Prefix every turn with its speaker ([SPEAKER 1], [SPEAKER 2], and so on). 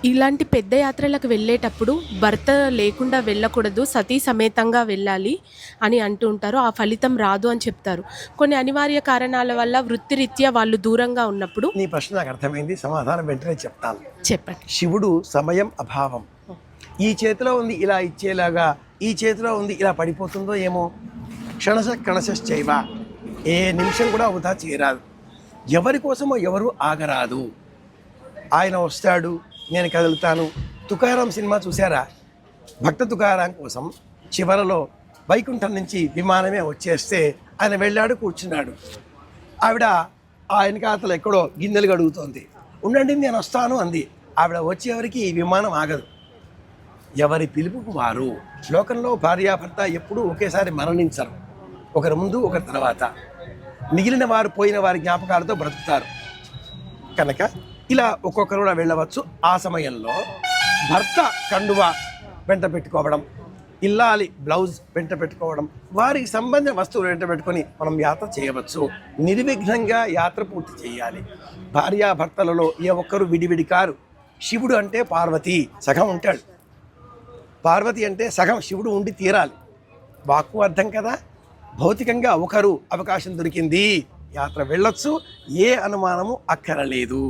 [SPEAKER 1] ఇలాంటి పెద్ద యాత్రలకు వెళ్ళేటప్పుడు భర్త లేకుండా వెళ్ళకూడదు, సతీ సమేతంగా వెళ్ళాలి అని అంటూ ఉంటారు. ఆ ఫలితం రాదు అని చెప్తారు. కొన్ని అనివార్య కారణాల వల్ల వృత్తిరీత్యా వాళ్ళు దూరంగా ఉన్నప్పుడు.
[SPEAKER 2] నీ ప్రశ్న నాకు అర్థమైంది, సమాధానం వెంటనే చెప్తాను.
[SPEAKER 1] చెప్పండి.
[SPEAKER 2] శివుడు సమయం అభావం. ఈ చేతిలో ఉంది ఇలా ఇచ్చేలాగా, ఈ చేతిలో ఉంది ఇలా పడిపోతుందో ఏమో. కణశశ్చైవ, ఏ నిమిషం కూడా వృధా చేయరాదు. ఎవరి కోసమో ఎవరు ఆగరాదు. ఆయన వస్తాడు, నేను కదులుతాను. తుకారాం సినిమా చూసారా? భక్త తుకారాం కోసం చివరలో వైకుంఠం నుంచి విమానమే వచ్చేస్తే ఆయన వెళ్ళాడు, కూర్చున్నాడు. ఆవిడ ఆయన ఖాతాలో ఎక్కడో గిన్నెలు గడుగుతోంది. ఉండండి నేను వస్తాను అంది. ఆవిడ వచ్చేవరికి ఈ విమానం ఆగదు. ఎవరి పిలుపుకు వారు. లోకంలో భార్యాభర్త ఎప్పుడూ ఒకేసారి మరణించరు, ఒకరి ముందు ఒకరి తర్వాత. మిగిలిన వారు పోయిన వారి జ్ఞాపకాలతో బ్రతుకుతారు. కనుక ఇలా ఒక్కొక్కరు కూడా వెళ్ళవచ్చు. ఆ సమయంలో భర్త కండువా వెంట పెట్టుకోవడం, ఇల్లాలి బ్లౌజ్ వెంట పెట్టుకోవడం, వారికి సంబంధించిన వస్తువులు వెంట పెట్టుకొని మనం యాత్ర చేయవచ్చు. నిర్విఘ్నంగా యాత్ర పూర్తి చేయాలి. భార్యాభర్తలలో ఏ ఒక్కరు విడివిడి కారు. శివుడు అంటే పార్వతి సగం ఉంటాడు, పార్వతి అంటే సగం శివుడు ఉండి తీరాలి. వాక్కు అర్థం కదా. భౌతికంగా ఒకరు అవకాశం దొరికింది, యాత్ర వెళ్ళొచ్చు, ఏ అనుమానము అక్కరలేదు.